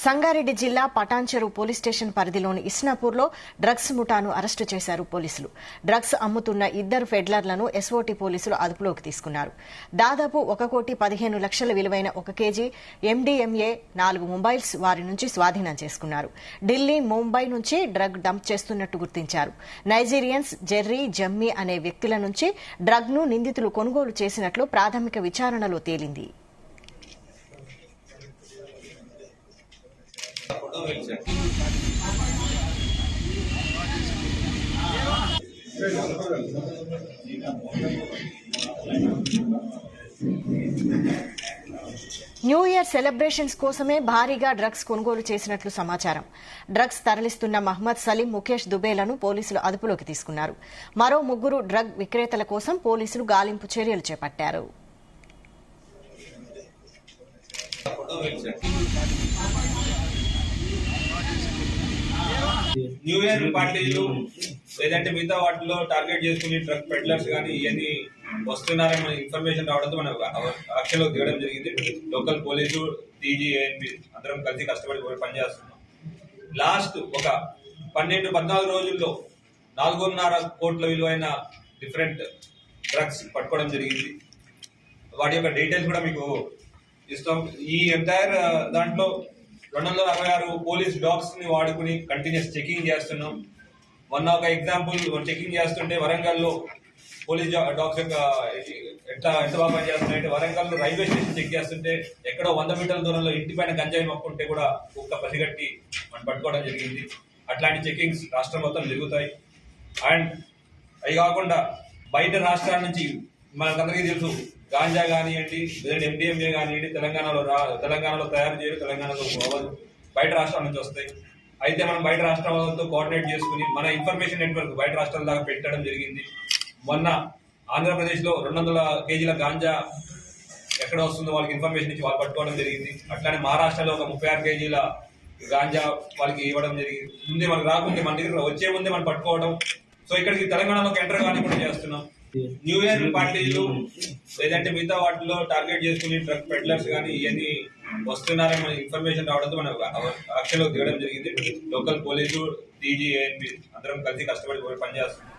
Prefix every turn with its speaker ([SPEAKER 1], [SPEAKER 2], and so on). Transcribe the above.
[SPEAKER 1] సంగారెడ్డి జిల్లా Patancheru police station పరిధిలోని ఇస్నాపూర్లో drugs ముఠాను arrest చేశారు పోలీసులు. డ్రగ్స్ అమ్ముతున్న ఇద్దరు ఫెడ్లర్లను ఎస్ఓటీ పోలీసులు అదుపులోకి తీసుకున్నారు. దాదాపు 1,15,00,000 విలువైన 1 కేజీ ఎండీఎంఏ, 4 మొబైల్స్ వారి నుంచి స్వాధీనం చేసుకున్నారు. ఢిల్లీ, ముంబై నుంచి డ్రగ్ డంప్ చేస్తున్నట్టు గుర్తించారు. నైజీరియన్స్ జెర్రీ, జమ్మీ అనే వ్యక్తుల నుంచి డ్రగ్ ను నిందితులు కొనుగోలు చేసినట్లు ప్రాథమిక విచారణలో తేలింది. న్యూ ఇయర్ సెలబ్రేషన్స్ కోసమే భారీగా డ్రగ్స్ కొనుగోలు చేసినట్లు సమాచారం. డ్రగ్స్ తరలిస్తున్న మహ్మద్ సలీం, ముఖేష్ దుబేలను పోలీసులు అదుపులోకి తీసుకున్నారు. మరో 3 డ్రగ్ విక్రేతల కోసం పోలీసులు గాలింపు చర్యలు చేపట్టారు.
[SPEAKER 2] న్యూ ఇయర్ పార్టీలు లేదంటే మిగతా వాటిలో టార్గెట్ చేసుకుని డ్రగ్ పెడ్లర్స్ కానీ ఇవన్నీ వస్తున్నారని మన ఇన్ఫర్మేషన్ రావడంతో మనం యాక్షన్లో దిగడం జరిగింది. లోకల్ పోలీసు, టీజీ, ఏఎన్బి అందరం కలిసి కష్టపడి పనిచేస్తున్నాం. లాస్ట్ ఒక 12-14 రోజుల్లో 4.5 కోట్ల విలువైన డిఫరెంట్ డ్రగ్స్ పట్టుకోవడం జరిగింది. వాటి యొక్క డీటెయిల్స్ కూడా మీకు ఇస్తాం. ఈ ఎంటైర్ దాంట్లో 266 పోలీస్ డాగ్స్ ని వాడుకుని కంటిన్యూస్ చెకింగ్ చేస్తున్నాం. మొన్న ఒక ఎగ్జాంపుల్ చెకింగ్ చేస్తుంటే వరంగల్లో పోలీస్ డాగ్స్ యొక్క ఎంత బాగా పనిచేస్తున్నాయంటే, వరంగల్లో రైల్వే స్టేషన్ చెక్ చేస్తుంటే ఎక్కడో 100 మీటర్ల దూరంలో ఇంటి పైన గంజాయి మొక్కుంటే కూడా కుక్క పసిగట్టి మనం పట్టుకోవడం జరిగింది. అట్లాంటి చెకింగ్స్ రాష్ట్రం మొత్తం జరుగుతాయి. అండ్ అవి కాకుండా బయట రాష్ట్రాల నుంచి మనకందరికీ తెలుసు, గాంజా కానివ్వండి, లేదంటే ఎండిఎంఏ కానివ్వండి, తెలంగాణలో తయారు చేయరు, తెలంగాణలో అవ్వదు, బయట రాష్ట్రాల నుంచి వస్తాయి. అయితే మనం బయట రాష్ట్రాలతో కోఆర్డినేట్ చేసుకుని మన ఇన్ఫర్మేషన్ నెట్వర్క్ బయట రాష్ట్రాల దాకా పెట్టడం జరిగింది. మొన్న ఆంధ్రప్రదేశ్ లో 200 కేజీల గాంజా ఎక్కడ వస్తుందో వాళ్ళకి ఇన్ఫర్మేషన్ ఇచ్చి వాళ్ళు పట్టుకోవడం జరిగింది. అట్లానే మహారాష్ట్రలో ఒక 36 కేజీల గాంజా వాళ్ళకి ఇవ్వడం జరిగింది. ముందే మనకు రాకుంటే మన దగ్గర వచ్చే ముందే మనం పట్టుకోవడం. సో ఇక్కడికి తెలంగాణలోకి ఎంటర్ కానీ కూడా చేస్తున్నాం. న్యూ ఇయర్ పార్టీలు లేదంటే మిగతా వాటిలో టార్గెట్ చేసుకుని డ్రగ్ పెడ్లర్స్ కానీ ఇవన్నీ వస్తున్నారని మన ఇన్ఫర్మేషన్ రావడంతో మనం యాక్షన్లో దిగడం జరిగింది. లోకల్ పోలీసు, టీజీ, ఏఎన్బి అందరం కలిసి కష్టపడి పనిచేస్తున్నాం.